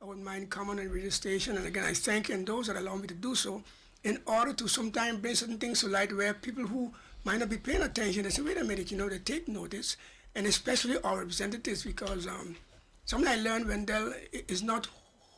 I wouldn't mind coming and read the station. And again, I thank you and those that allow me to do so in order to sometimes bring certain things to light where people who might not be paying attention, they say, wait a minute, they take notice, and especially our representatives, because something I learned, Wendell, is not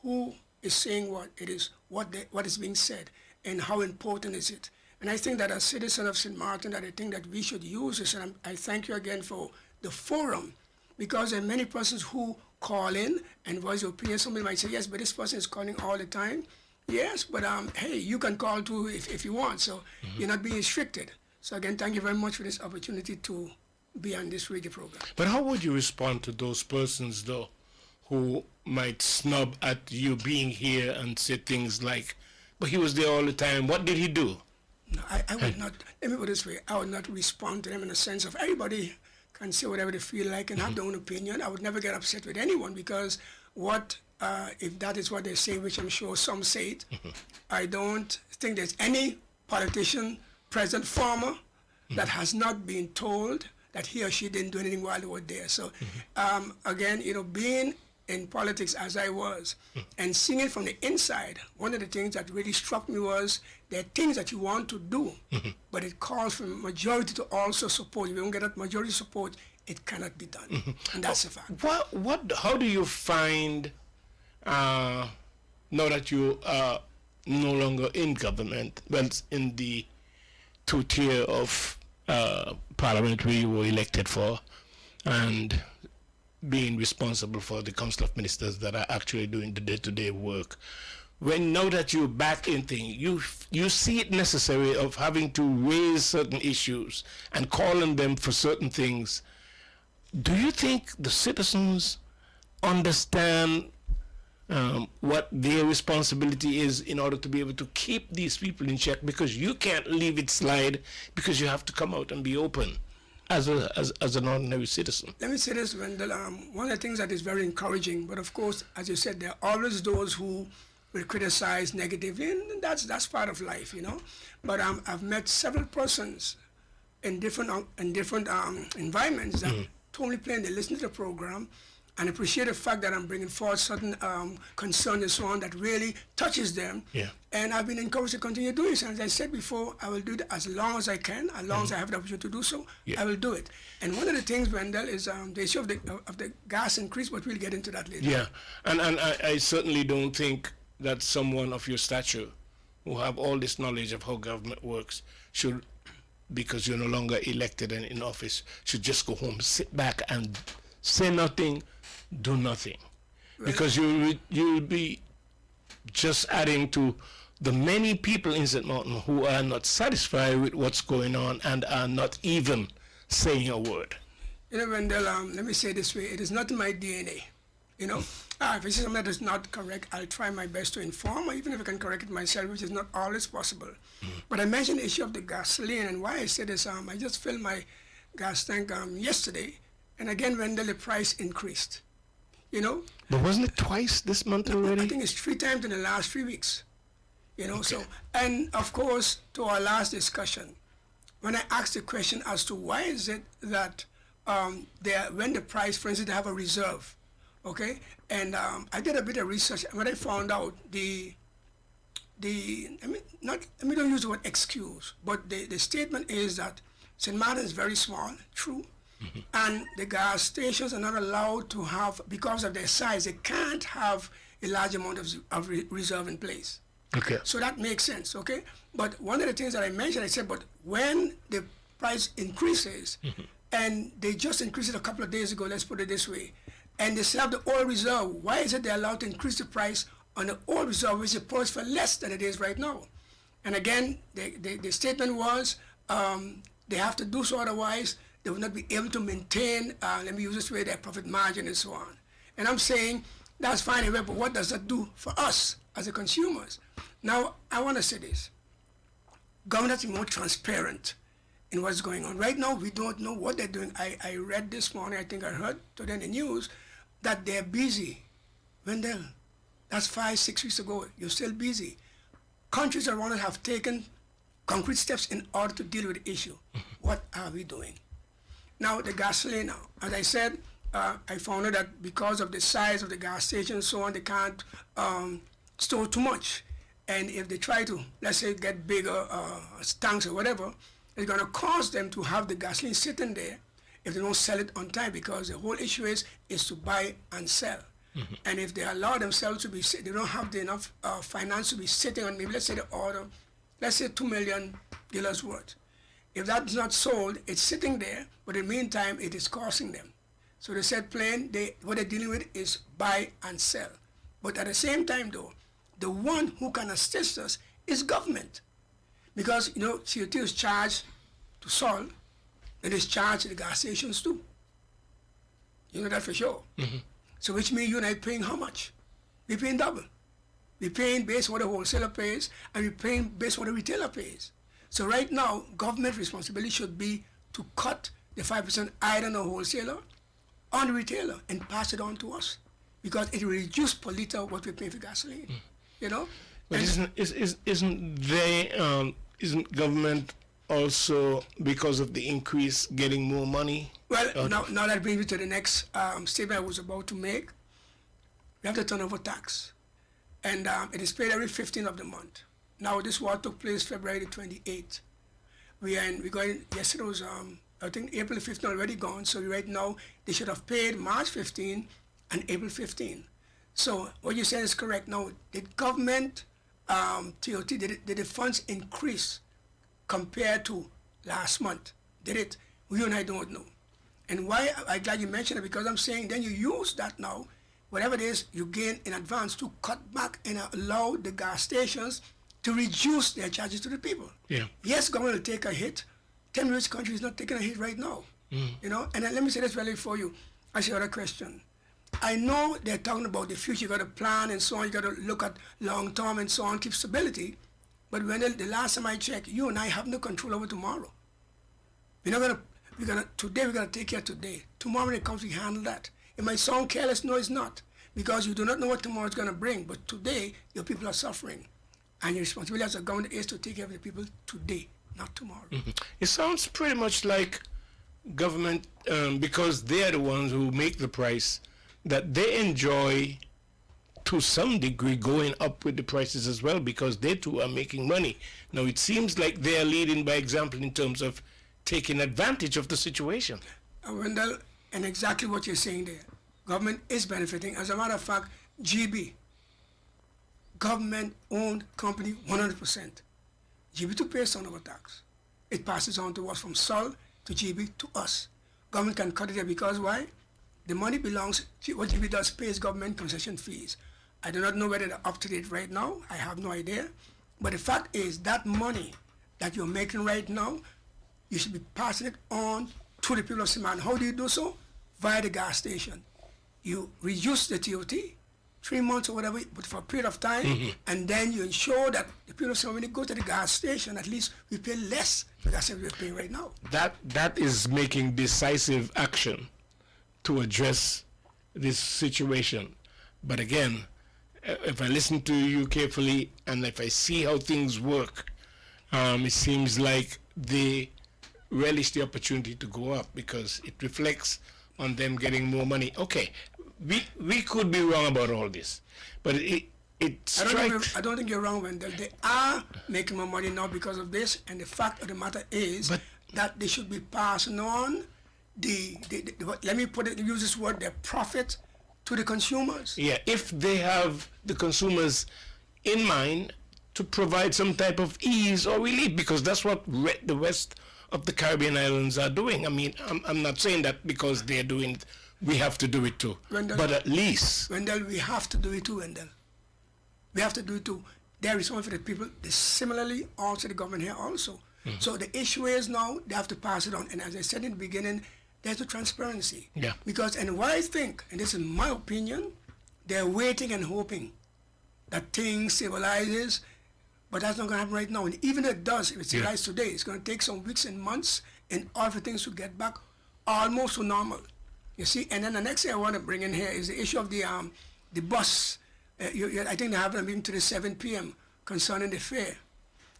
who is saying what, it is what is being said and how important is it. And I think that as citizen of St. Maarten, that I think that we should use this, and I thank you again for the forum, because there are many persons who call in and voice their opinion. Somebody might say, yes, but this person is calling all the time. Yes, but hey, you can call too if you want, so you're not being restricted. So again, thank you very much for this opportunity to be on this radio program. But how would you respond to those persons, though, who might snub at you being here and say things like, but he was there all the time, what did he do? No, I would not, let me put it this way, I would not respond to them in the sense of everybody can say whatever they feel like and have their own opinion. I would never get upset with anyone, because if that is what they say, which I'm sure some say it, I don't think there's any politician, present, former, that has not been told that he or she didn't do anything while they were there. So again, being in politics as I was and seeing it from the inside, one of the things that really struck me was there are things that you want to do, but it calls for majority to also support. If you don't get that majority support, it cannot be done. And that's a fact. How do you find, now that you are no longer in government, but in the two-tier of parliament where you were elected for, and being responsible for the Council of Ministers that are actually doing the day-to-day work, now that you're back in things, you see it necessary of having to raise certain issues and call on them for certain things. Do you think the citizens understand what their responsibility is in order to be able to keep these people in check? Because you can't leave it slide, because you have to come out and be open as an ordinary citizen. Let me say this, Wendell. One of the things that is very encouraging, but of course, as you said, there are always those who will criticize negatively, and that's part of life, But I've met several persons in different environments that told me plain they listen to the program and appreciate the fact that I'm bringing forward certain concerns and so on that really touches them. Yeah. And I've been encouraged to continue doing so. As I said before, I will do it as long as I can, as long as I have the opportunity to do so, I will do it. And one of the things, Wendell, is the issue of the gas increase, but we'll get into that later. Yeah, and I certainly don't think that someone of your stature who have all this knowledge of how government works should, because you're no longer elected and in office, should just go home, sit back and say nothing, do nothing. Right. Because you'll be just adding to the many people in St.Maarten who are not satisfied with what's going on and are not even saying a word. Wendell, let me say this way, it is not in my DNA. If I see something that is not correct, I'll try my best to inform, or even if I can correct it myself, which is not always possible. But I mentioned the issue of the gasoline, and why I say this, I just filled my gas tank yesterday, and again, Wendell, the price increased. But wasn't it twice this month already? I think it's 3 times in the last 3 weeks. Okay. So, and of course, to our last discussion, when I asked the question as to why is it that when the price, for instance, they have a reserve, okay? And I did a bit of research, and when I found out let me don't use the word excuse, but the statement is that St. Maarten is very small, true, and the gas stations are not allowed to have, because of their size, they can't have a large amount of reserve in place. Okay. So that makes sense, okay? But one of the things that I mentioned, I said, but when the price increases, and they just increased it a couple of days ago, let's put it this way, and they still have the oil reserve, why is it they're allowed to increase the price on the oil reserve, which is priced for less than it is right now? And again, the statement was they have to do so, otherwise they will not be able to maintain, let me use this way, their profit margin and so on. And I'm saying, that's fine, but what does that do for us as the consumers? Now, I want to say this. Government has to be more transparent in what's going on. Right now, we don't know what they're doing. I read this morning, I think I heard today in the news, that they're busy. Wendell, that's 5-6 weeks ago. You're still busy. Countries around us have taken concrete steps in order to deal with the issue. What are we doing? Now, the gasoline now. As I said, I found out that because of the size of the gas station and so on, they can't store too much. And if they try to, let's say, get bigger tanks or whatever, it's going to cost them to have the gasoline sitting there if they don't sell it on time, because the whole issue is to buy and sell. And if they allow themselves to be, they don't have the enough finance to be sitting on, maybe let's say the order, let's say $2 million worth. If that's not sold, it's sitting there, but in the meantime, it is costing them. So they said plain, what they're dealing with is buy and sell. But at the same time though, the one who can assist us is government. Because, CO2 is charged to Sol, and it's charged to the gas stations too. You know that for sure. So which means you and I paying how much? We're paying double. We're paying based on what the wholesaler pays, and we're paying based on what the retailer pays. So right now, government responsibility should be to cut the 5% either on the wholesaler or the retailer and pass it on to us, because it will reduce per liter what we're paying for gasoline. But isn't government also, because of the increase, getting more money? Well, now that brings me to the next statement I was about to make. We have the turnover tax, and it is paid every 15th of the month. Now, this war took place February the 28th. Yesterday was, I think April 15 already gone, so right now they should have paid March 15 and April 15. So what you're saying is correct. Now, did government, TOT, did the funds increase compared to last month? Did it? You and I don't know. And why I'm glad you mentioned it, because I'm saying then you use that now, whatever it is you gain in advance, to cut back and allow the gas stations to reduce their charges to the people. Yeah. Yes, government will take a hit. 10 rich countries not taking a hit right now. And then let me say this really for you. I see other question. I know they're talking about the future, you got to plan and so on, you got to look at long term and so on, keep stability. But when the last time I checked, you and I have no control over tomorrow. Today we're gonna take care of today. Tomorrow when it comes, we handle that. It might sound careless, no it's not, because you do not know what tomorrow is gonna bring, but today your people are suffering. And your responsibility as a government is to take care of the people today, not tomorrow. It sounds pretty much like government, because they are the ones who make the price, that they enjoy to some degree going up with the prices as well, because they too are making money. Now it seems like they are leading by example in terms of taking advantage of the situation. Wendell, and exactly what you're saying there. Government is benefiting. As a matter of fact, GB, government-owned company 100%. GB2 pays turnover tax. It passes on to us from Sol to GB to us. Government can cut it there because why? The money belongs, what GB does pays government concession fees. I do not know whether they're up to date right now. I have no idea. But the fact is that money that you're making right now, you should be passing it on to the people of St. Maarten. How do you do so? Via the gas station. You reduce the TOT, 3 months or whatever, but for a period of time, and then you ensure that the people of St. Maarten, when they go to the gas station, at least we pay less for gas than we're paying right now. That is making decisive action to address this situation. But again, if I listen to you carefully and if I see how things work, it seems like they relish the opportunity to go up because it reflects on them getting more money. Okay, we could be wrong about all this, but it strikes. I don't think you're wrong, Wendell. They are making more money now because of this, and the fact of the matter is that they should be passing on let me use this word, their profit to the consumers. Yeah, if they have the consumers in mind to provide some type of ease or relief, because that's what the rest of the Caribbean islands are doing. I mean, I'm not saying that because they're doing it, we have to do it too. Wendell, but at least. Wendell, we have to do it too, Wendell. We have to do it too. They're responsible for the people. Similarly, also the government here also. So the issue is now they have to pass it on. And as I said in the beginning, there's the transparency. Yeah. Because, and what I think, and this is my opinion, they're waiting and hoping that things stabilizes, but that's not going to happen right now. And even if it does, if it stabilizes today, it's going to take some weeks and months in order for things to get back almost to normal. You see, and then the next thing I want to bring in here is the issue of the bus. I think they have a meeting to the 7 p.m. concerning the fare.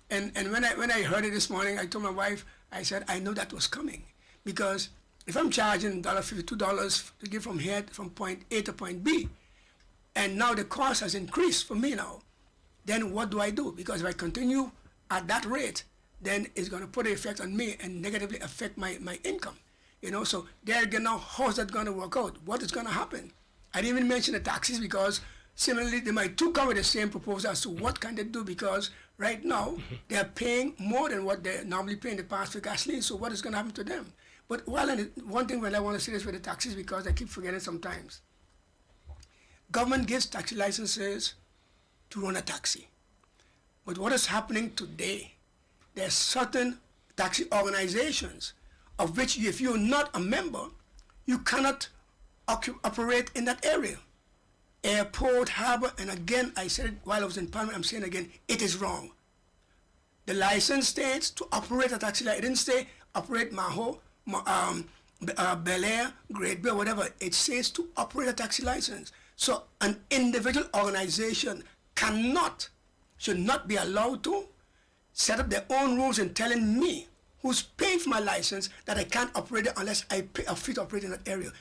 And when I heard it this morning, I told my wife, I said, I know that was coming. Because if I'm charging $1.50, $2 to get from here, from point A to point B, and now the cost has increased for me now, then what do I do? Because if I continue at that rate, then it's going to put an effect on me and negatively affect my income. So there again now, how's that going to work out? What is going to happen? I didn't even mention the taxes, because similarly, they might too come with the same proposal as to what can they do, because right now they are paying more than what they normally pay in the past for gasoline. So what is going to happen to them? But one thing I want to say this with the taxis, because I keep forgetting sometimes. Government gives taxi licenses to run a taxi. But what is happening today, there are certain taxi organizations of which if you're not a member, you cannot operate in that area. Airport, harbor, and again, I said it while I was in Parliament, I'm saying again, it is wrong. The license states to operate a taxi license. It didn't say operate Maho, Bel Air, Great Bay, whatever. It says to operate a taxi license. So an individual organization should not be allowed to set up their own rules and telling me, who's paying for my license, that I can't operate it unless I pay a fee to operate in that area.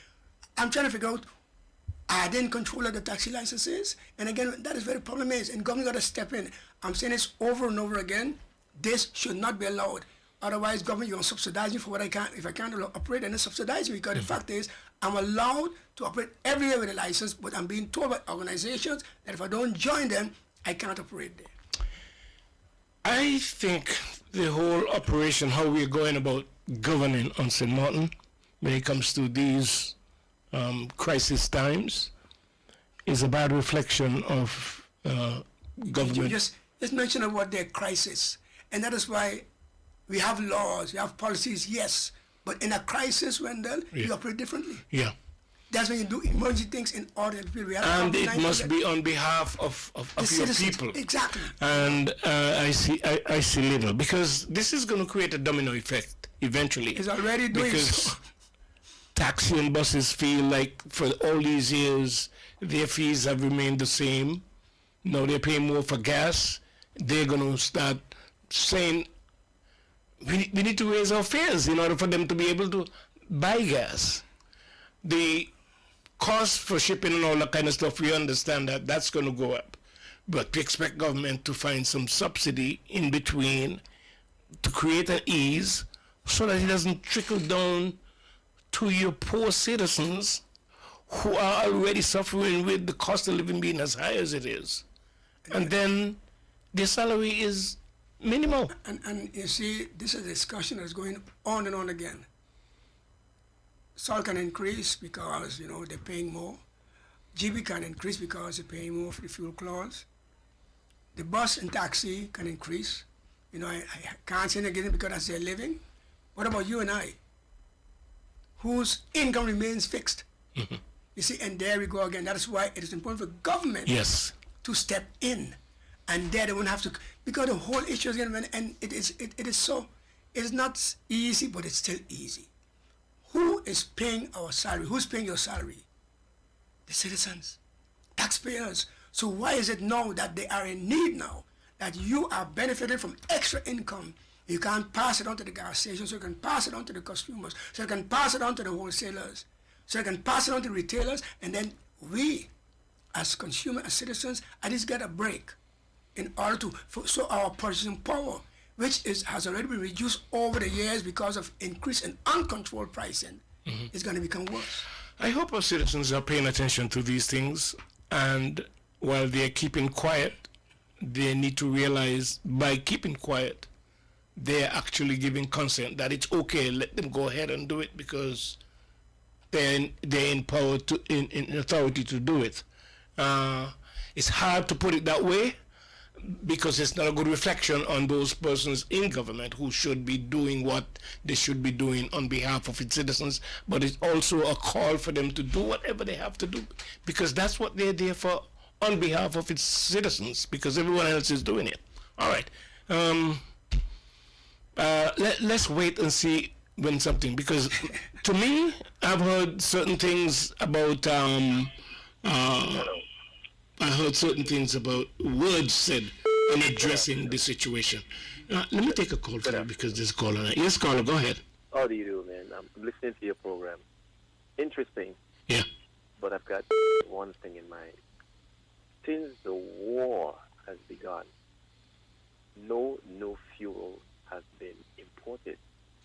I'm trying to figure out, I didn't control the taxi licenses, and again, that is very problematic, and government got to step in. I'm saying this over and over again. This should not be allowed. Otherwise, government, you're going to subsidize me for what I can't. If I can't operate, then subsidize me, because the fact is, I'm allowed to operate everywhere with a license, but I'm being told by organizations that if I don't join them, I can't operate there. I think the whole operation, how we're going about governing on St.Maarten when it comes to these crisis times, is a bad reflection of government. You just mention about their crisis, and that is why we have laws, we have policies, yes, but in a crisis, Wendell, you operate differently. Yeah. That's when you do emergency things in order to people. And it must be on behalf of your citizens, people. Exactly. And I see little, because this is going to create a domino effect eventually. It's already doing so. Taxi and buses feel like for all these years their fees have remained the same. Now they're paying more for gas. They're going to start saying, we need to raise our fares in order for them to be able to buy gas. The cost for shipping and all that kind of stuff, we understand that that's going to go up. But we expect government to find some subsidy in between to create an ease so that it doesn't trickle down to your poor citizens who are already suffering with the cost of living being as high as it is. And then their salary is minimal. And you see, this is a discussion that's going on and on again. Salt can increase because, they're paying more. GB can increase because they're paying more for the fuel clause. The bus and taxi can increase. I can't say again because that's their living. What about you and I, whose income remains fixed? Mm-hmm. You see, and there we go again. That is why it is important for government to step in. And there they won't have to, because the whole issue is again, and it is not easy, but it's still easy. Who is paying our salary? Who's paying your salary? The citizens, taxpayers. So why is it now that they are in need now, that you are benefiting from extra income? You can't pass it on to the gas stations, so you can pass it on to the consumers, so you can pass it on to the wholesalers, so you can pass it on to retailers, and then we, as consumers, as citizens, at least get a break in order to, so our purchasing power, which has already been reduced over the years because of increase in uncontrolled pricing, is going to become worse. I hope our citizens are paying attention to these things, and while they're keeping quiet, they need to realize by keeping quiet, they're actually giving consent that it's okay, let them go ahead and do it because they're in power in authority to do it. It's hard to put it that way, because it's not a good reflection on those persons in government who should be doing what they should be doing on behalf of its citizens, but it's also a call for them to do whatever they have to do, because that's what they're there for, on behalf of its citizens, because everyone else is doing it. All right. Let's wait and see when something, because to me, I've heard certain things about words said in addressing the situation. Let me take a call for you because there's a caller. Yes, caller, go ahead. How do you do, man? and I'm listening to your program. Interesting. Yeah. But I've got one thing in mind. Since the war has begun, no new fuel has been imported.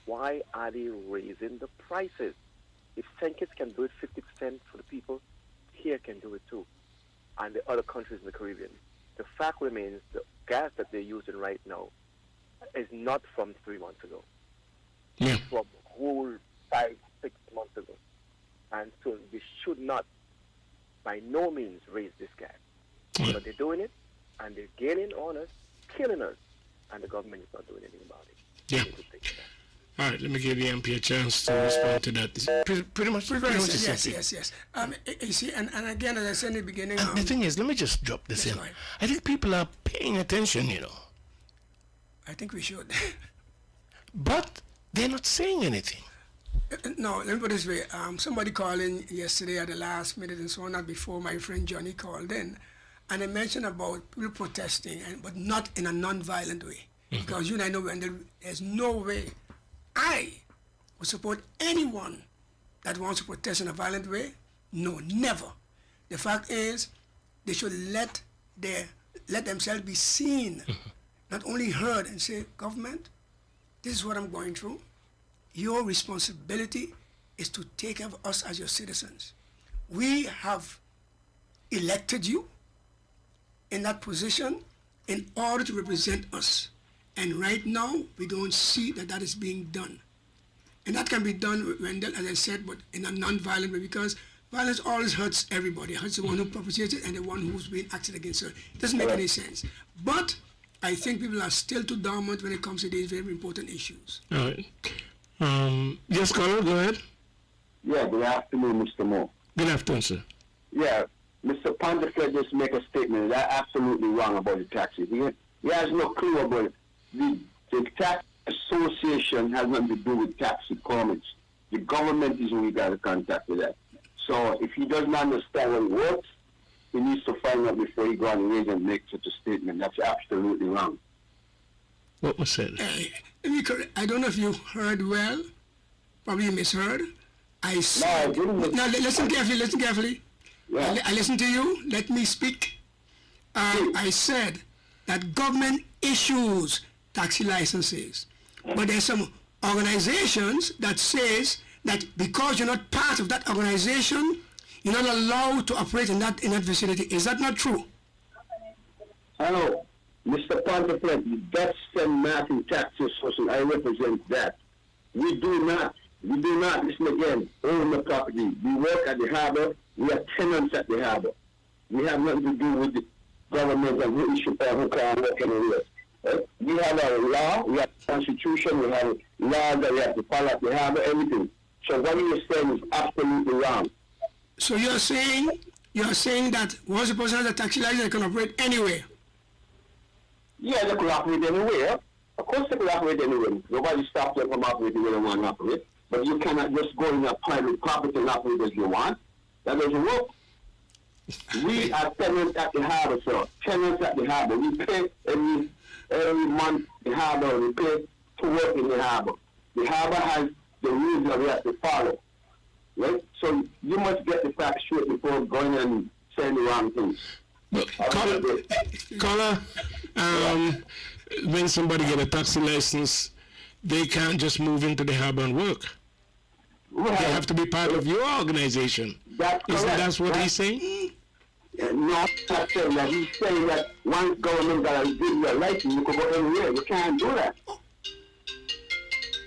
Why are they raising the prices? If St. Kitts can do it 50% for the people, here can do it too. And the other countries in the Caribbean. The fact remains the gas that they're using right now is not from 3 months ago. Yeah. It's from whole 5, 6 months ago. And so we should not, by no means, raise this gas. But they're doing it, and they're gaining on us, killing us, and the government is not doing anything about it. Yeah. All right, let me give the MP a chance to respond to that. Pretty much what you said. Yes. You see, and again, as I said in the beginning... the thing is, let me just drop this in. Right. I think people are paying attention, you know. I think we should. But they're not saying anything. No, let me put it this way. Somebody called in yesterday at the last minute and so on, not before my friend Johnny called in, and I mentioned about people protesting, but not in a non-violent way. Mm-hmm. Because you and I know there's no way I would support anyone that wants to protest in a violent way. No, never. The fact is, they should let themselves be seen, not only heard, and say, government, this is what I'm going through. Your responsibility is to take care of us as your citizens. We have elected you in that position in order to represent us. And right now, we don't see that is being done. And that can be done, Wendell, as I said, but in a non-violent way, because violence always hurts everybody. It hurts the one who perpetrates it and the one who's being acted against. So it doesn't make any sense. But I think people are still too dormant when it comes to these very important issues. All right. Yes, Colonel, go ahead. Yeah, good afternoon, Mr. Moore. Good afternoon, sir. Yeah, Mr. Pantophlet just make a statement. That's absolutely wrong about the taxi. He has no clue about it. The tax association has nothing to do with taxi permits. The government is who we got to contact with that. So if he doesn't understand what it works, he needs to find out before he go on the radio and make such a statement. That's absolutely wrong. What was said? I don't know if you heard well. Probably you misheard. I said... No, I didn't. Now, listen carefully. Yeah. I listen to you. Let me speak. I said that government issues taxi licenses. But there's some organizations that says that because you're not part of that organization, you're not allowed to operate in that vicinity. Is that not true? Hello, Mr. Pantophlet, that's St.Maarten Taxi Association. I represent that. We do not, listen again, own the property. We work at the harbor. We are tenants at the harbor. We have nothing to do with the government and who can't work anywhere. We have a law, we have a constitution, we have laws that we have to follow at the harbor, everything. So what you're saying is absolutely wrong. So you're saying that once a person has a taxi license, they can operate anywhere? Yeah, they could operate anywhere. Of course they could operate anywhere. Nobody stops them from operating where they want to operate. But you cannot just go in a private property and operate as you want. That doesn't work. We are tenants at the harbor, sir. Tenants at the harbor. We pay every month the harbor. We pay to work in the harbor. The harbor has the rules that we have to follow. Right? So you must get the facts straight before going and saying the wrong things. Caller, when somebody get a taxi license, they can't just move into the harbor and work. Right. They have to be part of your organization. That's what he's saying? No, not saying that. He's saying that once government got to give you a license, you can go anywhere. You can't do that.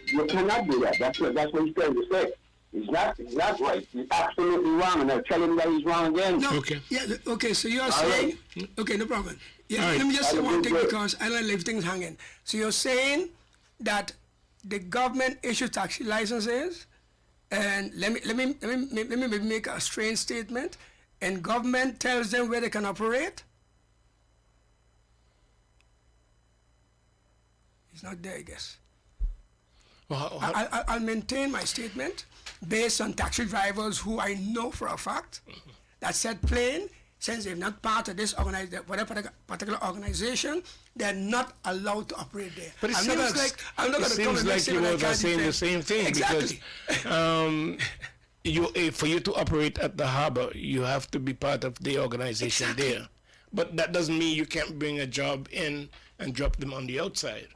You cannot do that. That's what he's trying to say. It's not right. He's absolutely wrong, and I'll tell him that he's wrong again. No, okay. Yeah, okay, so you're saying... Right. Okay, no problem. Yeah, let me just say one thing because I don't leave things hanging. So you're saying that the government issues taxi licenses, and let me make a strange statement, and government tells them where they can operate? It's not there, I guess. Well, I'll maintain my statement based on taxi drivers who I know for a fact that said plain, since they're not part of this whatever particular organization, they're not allowed to operate there. But it I'm seems not like, gonna you both are saying the same thing. Exactly. Because for you to operate at the harbor, you have to be part of the organization there. But that doesn't mean you can't bring a job in and drop them on the outside.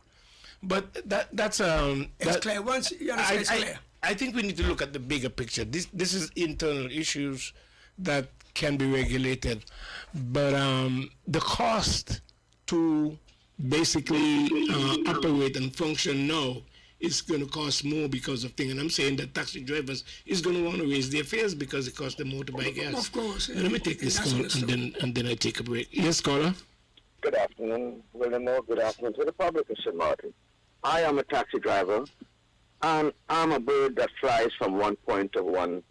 But that's it's clear. Once you understand, it's clear. I think we need to look at the bigger picture. This is internal issues that can be regulated, but the cost to basically operate and function now is going to cost more because of things. And I'm saying that taxi drivers is going to want to raise their fares because it costs them more to buy gas. Of course. Let me take this call and then I take a break. Yes, caller. Good afternoon, William. Good afternoon to the public of St.Maarten. I am a taxi driver, and I'm a bird that flies from one point to one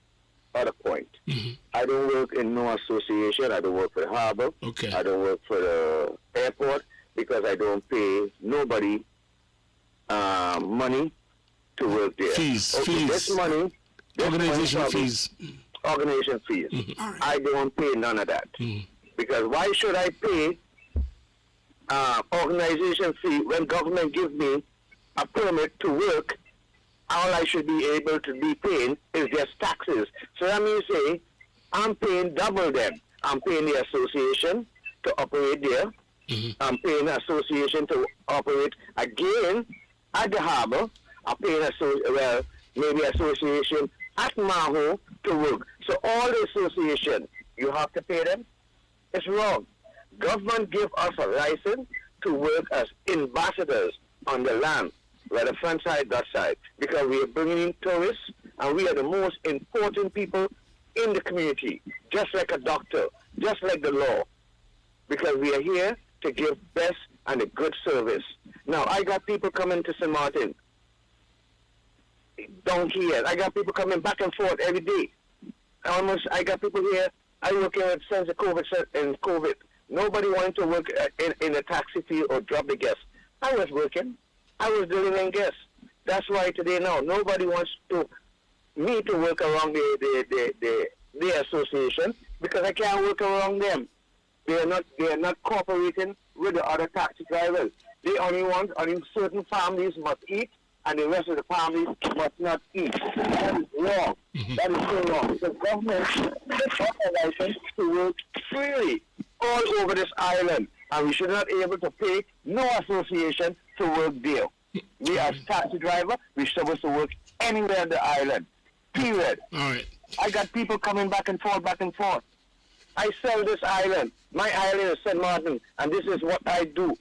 other point. Mm-hmm. I don't work in no association. I don't work for the harbor. Okay. I don't work for the airport because I don't pay nobody money to work there. Fees. This money, Organization fees. Organization fees. Mm-hmm. All right. I don't pay none of that. Mm-hmm. Because why should I pay organization fee when government gives me a permit to work? All I should be able to be paying is just taxes. So that means say I'm paying double them. I'm paying the association to operate there. Mm-hmm. I'm paying the association to operate again at the harbor. I'm paying maybe association at Maho to work. So all the association, you have to pay them. It's wrong. Government give us a license to work as ambassadors on the land, whether front side, that side, because we are bringing in tourists, and we are the most important people in the community, just like a doctor, just like the law, because we are here to give best and a good service. Now, I got people coming to St.Maarten down here. I got people coming back and forth every day. I got people here. I work here since the COVID. Nobody wanted to work in a taxi fee or drop the guests. I was working. I was delivering guests. That's why today now nobody wants me to work around the association because I can't work around them. They are not cooperating with the other taxi drivers. They only certain families must eat, and the rest of the families must not eat. That is wrong. Mm-hmm. That is so wrong. Because government has a license to work freely all over this island, and we should not be able to pay no association to work there. We as taxi driver, we're supposed to work anywhere on the island. Period. All right. I got people coming back and forth. I sell this island. My island is St.Maarten, and this is what I do.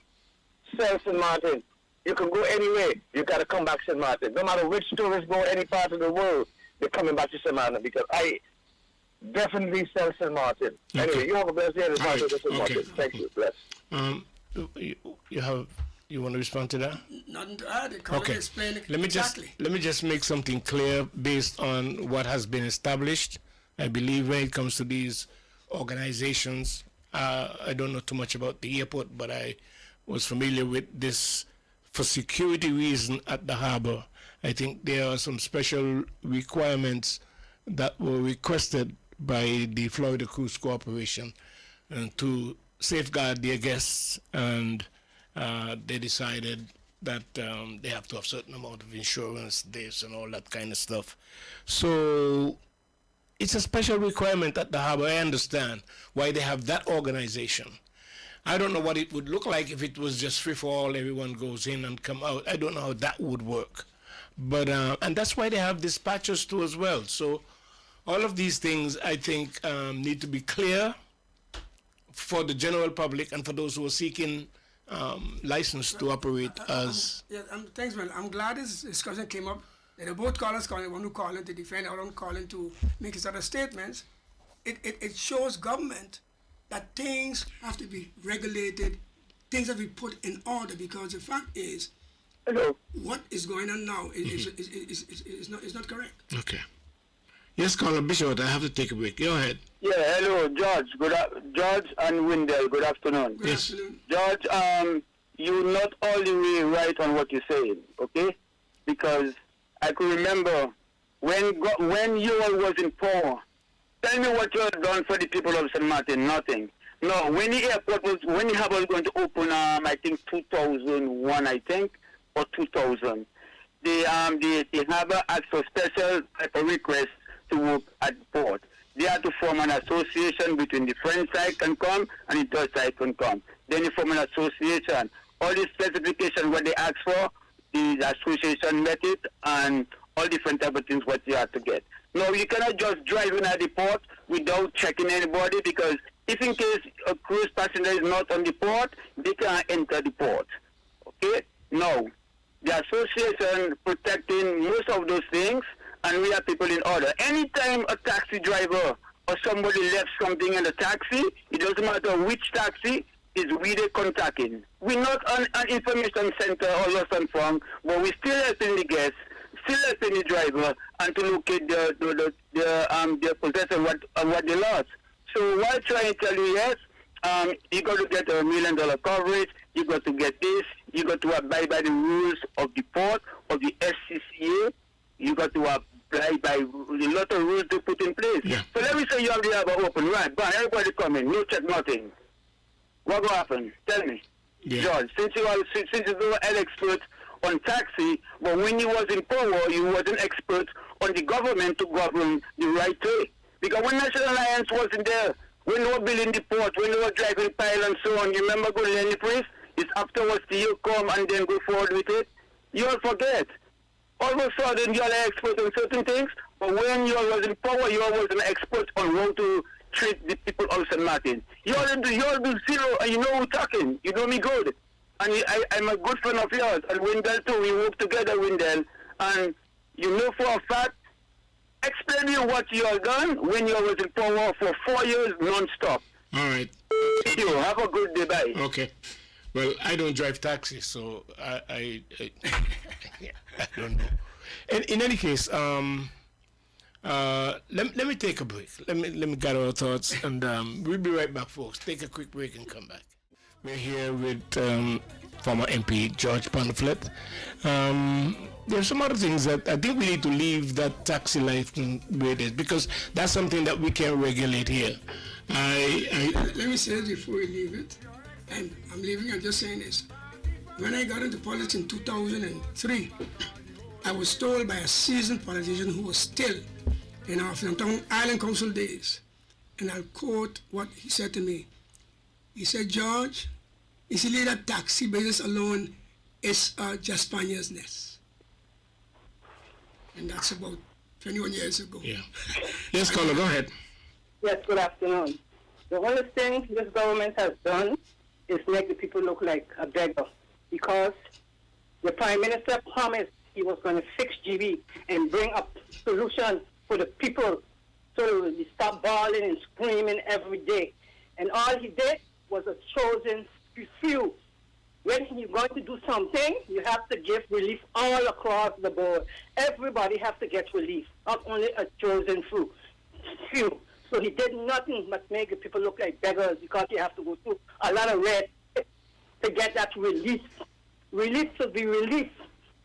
Sell St.Maarten. You can go anywhere. You got to come back to St.Maarten. No matter which tourists go any part of the world, they're coming back to 'Maarten because I definitely sell St.Maarten. Okay. Anyway, you have a blessed day. Right. St.Maarten. Okay. Thank you. Bless. You want to respond to that? Nothing to add. Explain Let me exactly. just make something clear based on what has been established. I believe when it comes to these organizations, I don't know too much about the airport, but I was familiar with this for security reason at the harbor. I think there are some special requirements that were requested by the Florida Cruise Corporation to safeguard their guests, and they decided that they have to have certain amount of insurance, this and all that kind of stuff. So it's a special requirement at the harbor. I understand why they have that organization. I don't know what it would look like if it was just free for all, everyone goes in and come out. I don't know how that would work. But and that's why they have dispatchers too as well. So all of these things, I think, need to be clear for the general public and for those who are seeking license to operate as... Thanks, man. I'm glad this discussion came up. There are both callers calling, one who calling to defend, other one calling to make his other statements. It shows government that things have to be regulated, things have to be put in order, because the fact is, what is going on now is not correct. Okay. Yes, caller Bishop, I have to take a break. Go ahead. Yeah, hello, George. George and Wendell, good afternoon. Good afternoon. George, you're not all the way right on what you're saying, okay? Because I could remember when you all was in power, Tell me what you have done for the people of St.Maarten. Nothing. No, when the airport was going to open, I think 2001, I think, or 2000, the harbour asked for special type of request to work at the port. They had to form an association between the French side can come and the Dutch side can come. Then they form an association. All the specifications what they asked for, the association met it, and all different type of things what you have to get. No, you cannot just drive in at the port without checking anybody, because if in case a cruise passenger is not on the port, they can't enter the port. Okay? No. The association protecting most of those things, and we have people in order. Anytime a taxi driver or somebody left something in the taxi, it doesn't matter which taxi, is we the contacting. We're not an information center or lost and found, but we're still helping the guests, still helping the driver, and to locate their possession what they lost. So while trying to tell you, yes, you got to get $1 million coverage, you got to get this, you got to abide by the rules of the port, of the SCCA, you got to abide by a lot of rules to put in place. Yeah. So let me say you have the harbour open, right? But everybody come in, no check, nothing. What will happen? Tell me. Yeah. George, since you were an expert on taxi, but when you was in power, you was an expert on the government to govern the right way. Because when National Alliance wasn't there, when they were building the port, when they were driving pile and so on, you remember going to any place? It's afterwards you come and then go forward with it. You all forget. All of a sudden, you are an expert on certain things, but when you was in power, you was an expert on how to treat the people of St.Maarten. You all do zero, and you know who's talking. You know me good. And I'm a good friend of yours. And Wendell too, we work together, Wendell. And you know for a fact, explain me what you have done when you was in power for 4 years non-stop. All right. Thank you. Have a good day. Bye. Okay. Well, I don't drive taxi, so I don't know. In any case, let me take a break. Let me gather our thoughts, and we'll be right back, folks. Take a quick break and come back. We're here with former MP George Pantophlet. There's some other things that I think we need to leave that taxi life where it is, because that's something that we can regulate here. Let me say this before we leave it, and I'm leaving, I'm just saying this. When I got into politics in 2003, I was told by a seasoned politician who was still in our Town Island Council days, and I'll quote what he said to me. He said, George, you see that taxi business alone is just Spaniard's nest. And that's about 21 years ago. Yeah. Yes, caller, go ahead. Yes, good afternoon. The only thing this government has done is make the people look like a beggar, because the Prime Minister promised he was going to fix GB and bring up solutions for the people so they stop bawling and screaming every day. And all he did was a chosen few. When you're going to do something, you have to give relief all across the board. Everybody has to get relief, not only a chosen few. So he did nothing but make the people look like beggars, because you have to go through a lot of red to get that relief. Relief should be relief.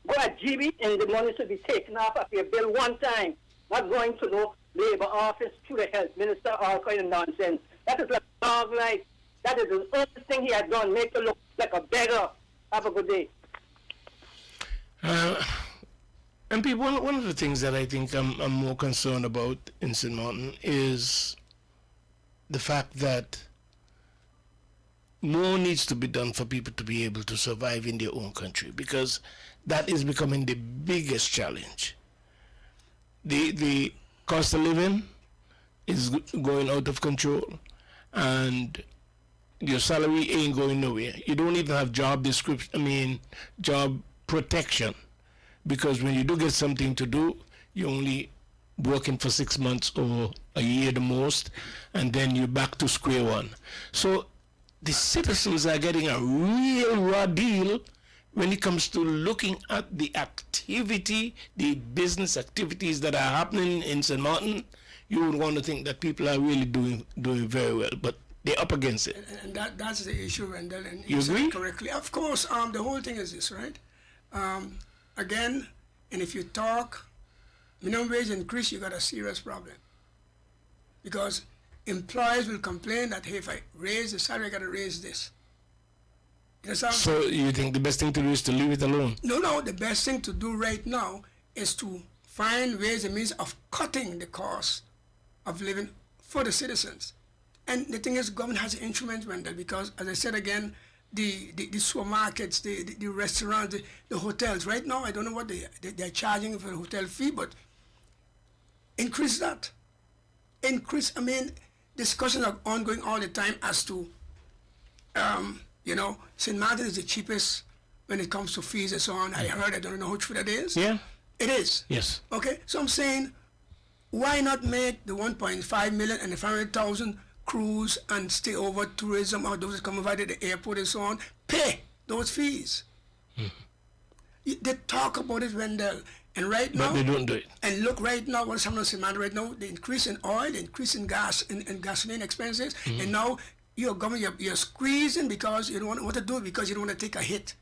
Go at GB and the money should be taken off of your bill one time, not going to no labor office, to the health minister, all kind of nonsense. That is like dog life. That is the only thing he had done, make you look like a beggar. Have a good day. And people, one of the things that I think I'm more concerned about in St.Maarten is the fact that more needs to be done for people to be able to survive in their own country, because that is becoming the biggest challenge. The cost of living is going out of control, and your salary ain't going nowhere. You don't even have job protection, because when you do get something to do, you're only working for 6 months or a year the most, and then you're back to square one. So the citizens are getting a real raw deal when it comes to looking at the activity, the business activities that are happening in St.Maarten. You would want to think that people are really doing very well, but they're up against it. And that's the issue, Wendell. And you agree? Said correctly. Of course, the whole thing is this, right? Again, and if you talk minimum wage increase, you got a serious problem. because employers will complain that, hey, if I raise the salary, I got to raise this. You understand? So you think the best thing to do is to leave it alone? No, the best thing to do right now is to find ways and means of cutting the cost of living for the citizens. And the thing is, government has an instrument, Wendell, because, as I said again, the supermarkets, the restaurants, the hotels, right now, I don't know what they're charging for the hotel fee, but increase that. Discussions are ongoing all the time as to, St.Maarten is the cheapest when it comes to fees and so on. I heard, I don't know how true that is. Yeah. It is. Yes. Okay, so I'm saying, why not make the 1.5 million and the 500,000 cruise and stay over tourism or those that come over to the airport and so on, pay those fees? They talk about it, Wendell, and right now, but they don't do it. And look, right now, what's happening in St. Maarten right now, the increase in oil, the increase in gas and gasoline expenses, and now you're squeezing because you don't want to do it because you don't want to take a hit.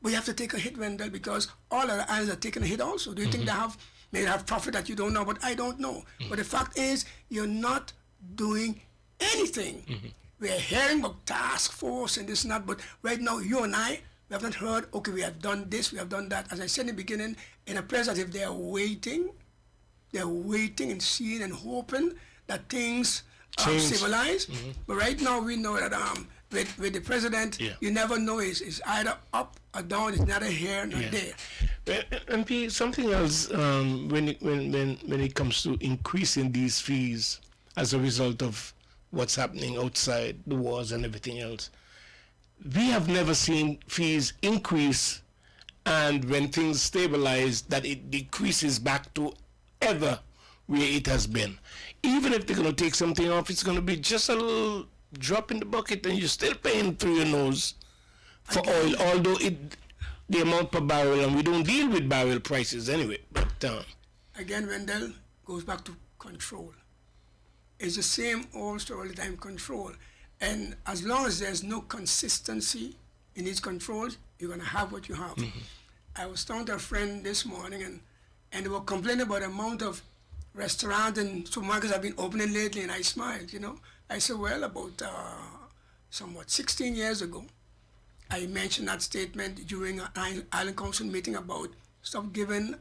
But you have to take a hit, Wendell, because all other islands are taking a hit also. Do you think they have profit that you don't know? But I don't know. But the fact is, you're not doing anything. We're hearing about task force and this and that, but right now, you and I, we have not heard, okay, we have done this, we have done that. As I said in the beginning, in a place as if they're waiting and seeing and hoping that things civilize. But right now, we know that with the president, you never know, it's either up or down, it's neither here nor there. MP, something else, when it comes to increasing these fees as a result of what's happening outside, the wars and everything else, we have never seen fees increase, and when things stabilize, that it decreases back to ever where it has been. Even if they're going to take something off, it's going to be just a little drop in the bucket, and you're still paying through your nose for oil, although the amount per barrel, and we don't deal with barrel prices anyway. But again, Wendell, goes back to control. It's the same old story all the time, control. And as long as there's no consistency in these controls, you're going to have what you have. I was talking to a friend this morning, and they were complaining about the amount of restaurants and supermarkets have been opening lately, and I smiled, I said, well, about 16 years ago, I mentioned that statement during an Island Council meeting about stop giving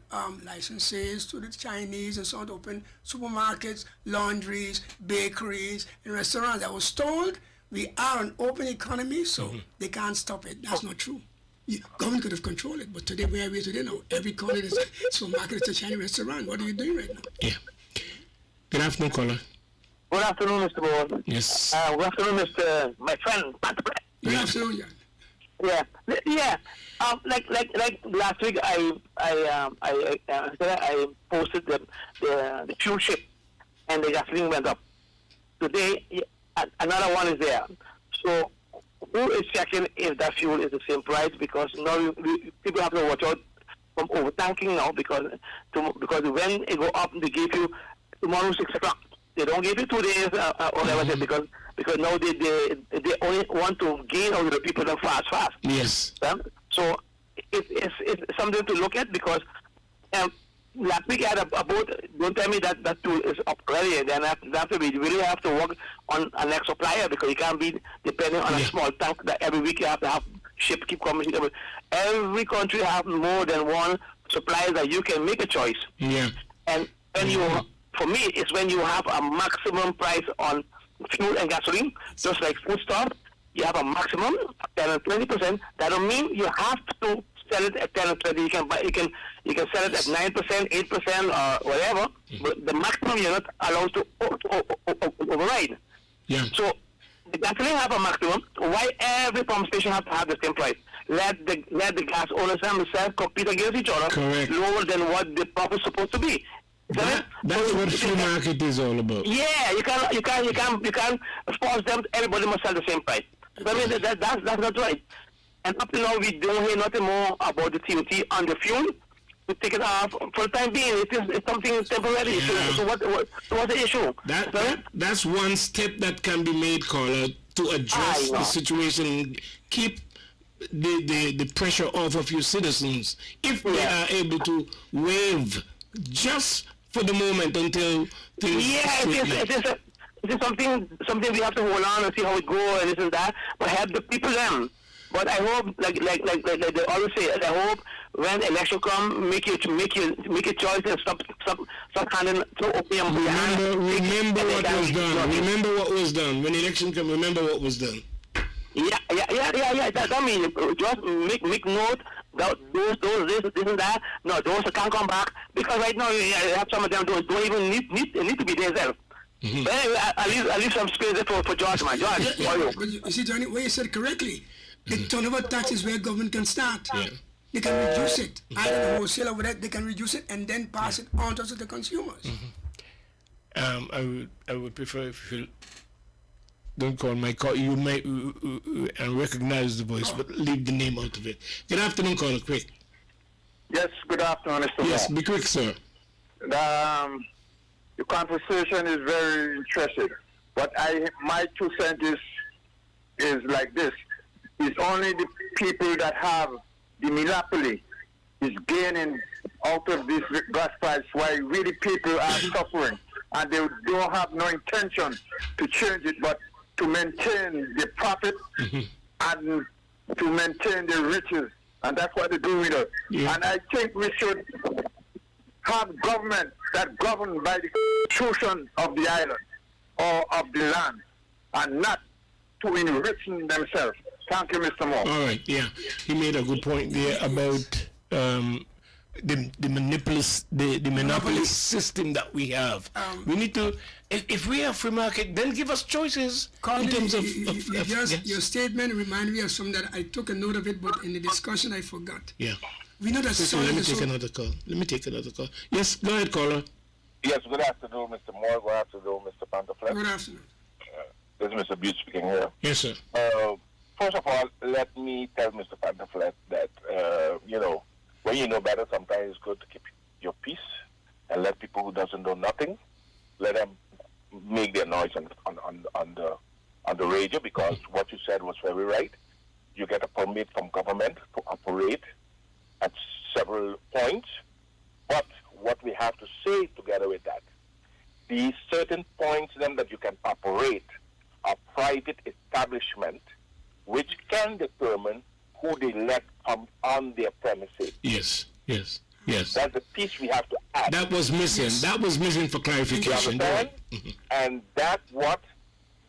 licenses to the Chinese and so on to open supermarkets, laundries, bakeries, and restaurants. I was told we are an open economy, so they can't stop it. That's not true. Government could have controlled it, but today, where are we today now? Every corner is a supermarket, is a Chinese restaurant. What are you doing right now? Yeah. Good afternoon, caller. Good afternoon, Mr. Board. Yes. Good afternoon, my friend, Pantophlet. Good afternoon, Jan. Yeah. Like last week, I posted the fuel ship, and the gasoline went up. Today, another one is there. So, who is checking if that fuel is the same price? Because now people have to watch out from overtanking now, because when it go up, they give you tomorrow 6 o'clock. They don't give you 2 days or whatever, because now they only want to gain out of the people that fast. Yes. So it's something to look at, because last week I had a boat. Don't tell me that tool is up already. Then we really have to work on a next supplier, because you can't be depending on a small tank that every week you have to have ship keep coming. Every country have more than one supplier that you can make a choice. Yeah. And when for me, it's when you have a maximum price on fuel and gasoline, just like food stuff. You have a maximum 10 or 20%. That don't mean you have to sell it at 10 or 20. You can sell it at 9%, 8%, or whatever. But the maximum you're not allowed to override. Yeah. So the gasoline have a maximum. Why every pump station have to have the same price? Let the gas owners themselves compete against each other. Correct. Lower than what the profit is supposed to be. That's what free market is all about. Yeah, you can't force them. Everybody must sell the same price. I mean, that's not right. And up to now, we don't hear nothing more about the TOT on the fuel. We take it off for the time being. It's something temporary. Yeah. So what's the issue? That's one step that can be made, caller, to address the situation. Keep the pressure off of your citizens, if they are able to waive just for the moment until things. Yeah, this is something we have to hold on and see how it goes and this and that. But help the people them. But I hope, like they always say, I hope when election come, make your choice and stop handing to opium. Remember what was done. Remember what was done when election come. Remember what was done. Yeah. That means just make note that those this and that. No, those can't come back because right now you have some of them don't even need to be there themselves. Mm-hmm. But anyway, I leave some space there for George, man. George, but you see, Johnny, what you said correctly. The turnover tax is where government can start. Yeah. They can reduce it. Either the wholesaler over there, they can reduce it and then pass it on to the consumers. I would prefer if you don't call my call. You may and recognize the voice, but leave the name out of it. Good afternoon, caller. Quick. Yes. Good afternoon, Mr. Yes, Moore. be quick, sir. The conversation is very interesting, but my 2 cents is like this. It's only the people that have the monopoly is gaining out of this gas price, while really people are suffering, and they don't have no intention to change it, but to maintain the profit and to maintain the riches, and that's what they do with us. Yeah. And I think we should have government that governed by the constitution of the island or of the land, and not to enriching themselves. Thank you, Mr. Moore. All right, yeah. He made a good point there about the monopoly system that we have. We need to, if we have free market, then give us choices in terms of your statement reminded me of something that I took a note of it, but in the discussion I forgot. Yeah. We know that. Let me take another call. Yes, go ahead, caller. Yes, good afternoon, Mr. Moore. Good afternoon, Mr. Pantophlet. Good afternoon. This is Mr. Butte speaking here. Yes, sir. First of all, let me tell Mr. Pantophlet that, when you know better, sometimes it's good to keep your peace and let people who doesn't know nothing, let them make their noise on the radio, because what you said was very right. You get a permit from government to operate at several points, but what we have to say together with that, these certain points then that you can operate are private establishment which can determine who they let come on their premises. Yes. That's the piece we have to add. That was missing. Yes. That was missing for clarification. And that's what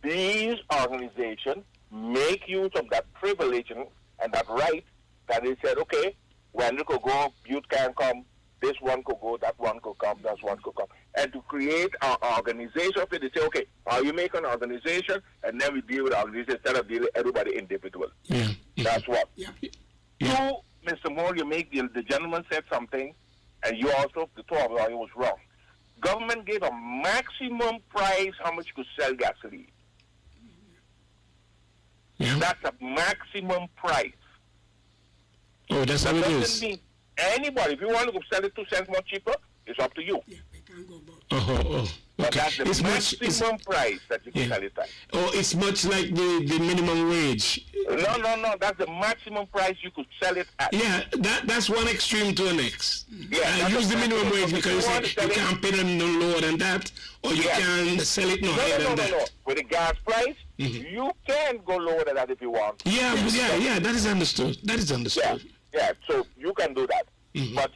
these organizations make use of, that privilege and that right that they said, okay, when it could go, Butte can come, this one could go, that one could come, that one could come. And to create an organization of it, they say, okay, you make an organization, and then we deal with the organization instead of dealing with everybody individual. Yeah. That's what. Yeah. Two, Mr. Moore, you make the gentleman said something, and you also, the two of you was wrong. Government gave a maximum price how much you could sell gasoline. Yeah. That's a maximum price. Oh, that's how it is. Mean anybody, if you want to go sell it 2 cents more cheaper, it's up to you. Yeah, they can't go about. Okay. But that's the maximum price that you can sell it at. Oh, it's much like the minimum wage. No. That's the maximum price you could sell it at. Yeah, that's one extreme to the next. Yeah, use the minimum wage because you can't pay them no lower than that, or you can sell it no higher than that. No. With the gas price, you can go lower than that if you want. Yeah, that is understood. Yeah, so you can do that. But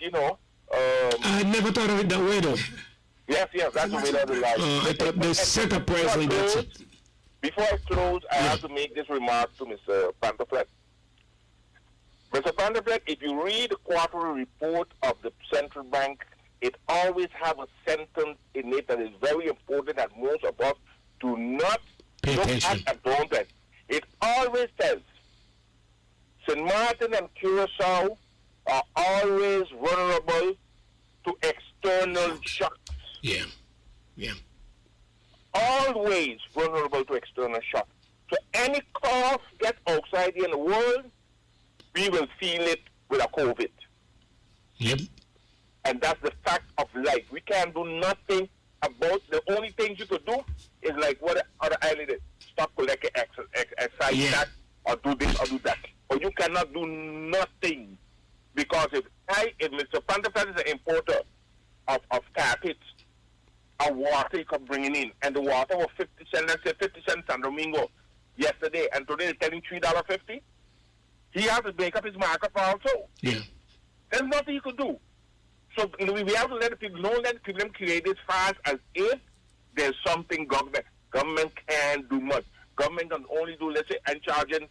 I never thought of it that way though. Yes, that's the way that it lies. I thought they set a price on that. Before I close, I have to make this remark to Mr. Pantophlet. Mr. Pantophlet, if you read the quarterly report of the central bank, it always have a sentence in it that is very important that most of us do not look at and don't read. It always says, St.Maarten and Curacao are always vulnerable to external shocks. Yeah. Always vulnerable to external shock. So any cough get outside in the world, we will feel it with a COVID. Yep. And that's the fact of life. We can't do nothing about. The only thing you could do is like what other island is. Stop collecting excise tax, or do this or do that. Or you cannot do nothing, because if Mr. Pantophlet is an importer of carpets, of water he could bring in, and the water was 50 cents, let's say 50 cents San Domingo yesterday, and today they're telling $3.50, he has to make up his markup also. Yeah. There's nothing he could do. So we have to let the people know, let the people create this fast as if there's something government can't do much. Government can only do, let's say, and charging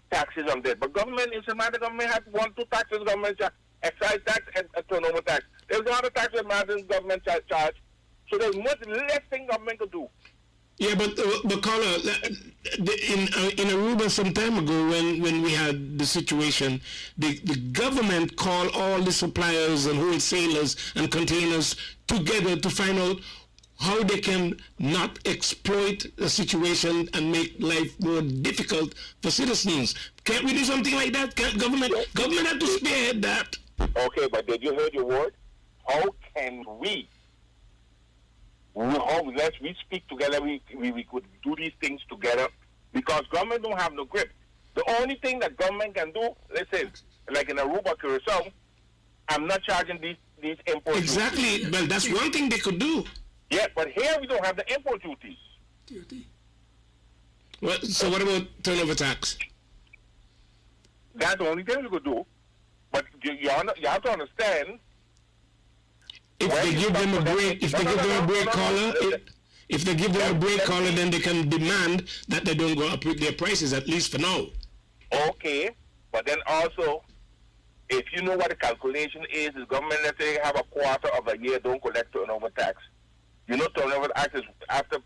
taxes on this. But government, in St. Maarten, government has 1, 2 taxes, government charge, excise tax and turnover tax. There's no other tax that Maarten government charge. So there's much less thing government could do. Yeah, but caller, in Aruba some time ago when we had the situation, the government called all the suppliers and wholesalers and containers together to find out how they can not exploit the situation and make life more difficult for citizens. Can't we do something like that? Can't government have to spearhead that? Okay, but did you hear your word? How can we? Unless we speak together, we could do these things together, because government don't have no grip. The only thing that government can do, let's say, like in Aruba, Curacao, I'm not charging these import Exactly. duties. Well, that's one thing they could do. Yeah, but here we don't have the import duties. Well, so what about turnover tax? That's the only thing we could do. But you have to understand. If they give them a break, if they give them a break caller, if they give them a break caller, then they can demand that they don't go up with their prices, at least for now. Okay, but then also, if you know what the calculation is government, let's say, have a quarter of a year don't collect turnover tax. You know, turnover tax is after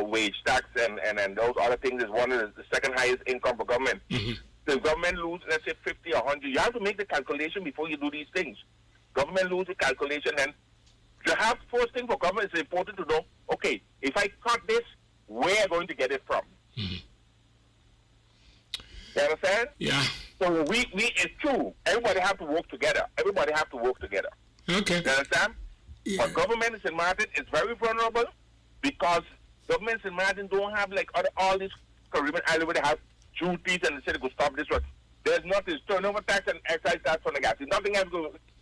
wage tax and those other things is one of the second highest income for government. Mm-hmm. So if government lose, let's say 50 or 100, you have to make the calculation before you do these things. Government lose the calculation, and you have, first thing for government, it's important to know, okay, if I cut this, where am I going to get it from? Mm-hmm. You understand? Yeah. So it's true. Everybody have to work together. Everybody have to work together. Okay. You understand? Yeah. But government in St. Maarten is very vulnerable, because government in St. Maarten don't have like all these Caribbean islands where they have duties and they say they go stop this one. There's nothing. Turnover tax and excise tax on the gas. Nothing else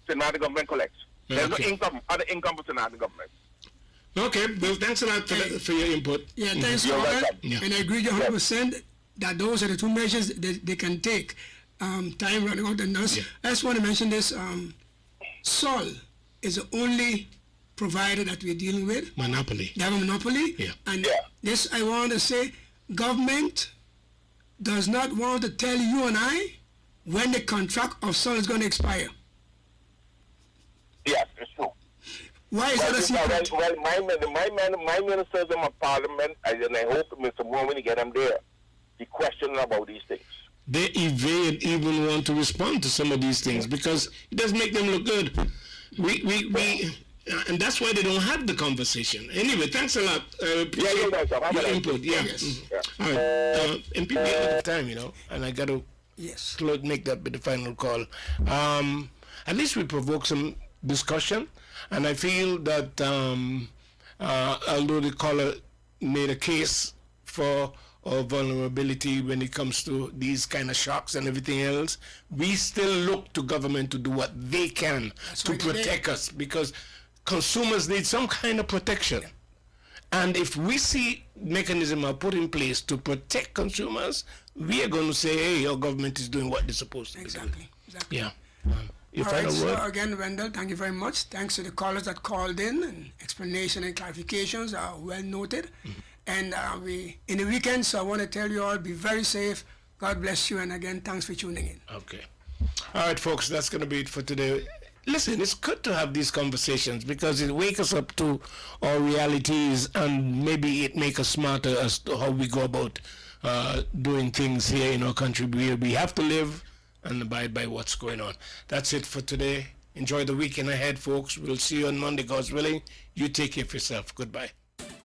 St. Maarten government collects. There's no income, other income for St. Maarten government. Okay, well, thanks a lot for your input. Yeah, thanks for that. And I agree 100% that those are the two measures they can take. Time running out, and I just want to mention this. Sol is the only provider that we're dealing with. Monopoly. They have a monopoly. Yeah. And this, I want to say, government does not want to tell you and I when the contract of Sol is going to expire. Yes, it's true. Why is that a secret? Well, my ministers in my parliament, and I hope Mr. Moore, when you get them there, he questioning about these things. They evade even want to respond to some of these things because it doesn't make them look good. And that's why they don't have the conversation. Anyway, thanks a lot. Your input. Yeah. Yes. All right. And people get out of time, and I got to make that be the final call. At least we provoke some discussion, and I feel that although the caller made a case for our vulnerability when it comes to these kind of shocks and everything else, we still look to government to do what they can to protect us, because consumers need some kind of protection. And if we see mechanisms are put in place to protect consumers, we are going to say, hey, your government is doing what they're supposed to be doing. Exactly. Yeah. All right, so again, Wendell, thank you very much. Thanks to the callers that called in, and explanation and clarifications are well noted. Mm-hmm. And we in the weekend, so I want to tell you all, be very safe. God bless you, and again, thanks for tuning in. Okay. All right, folks, that's going to be it for today. Listen, it's good to have these conversations because it wakes us up to our realities, and maybe it makes us smarter as to how we go about doing things here in our country where we have to live and abide by what's going on. That's it for today. Enjoy the weekend ahead, folks. We'll see you on Monday, God's willing. You take care of yourself. Goodbye.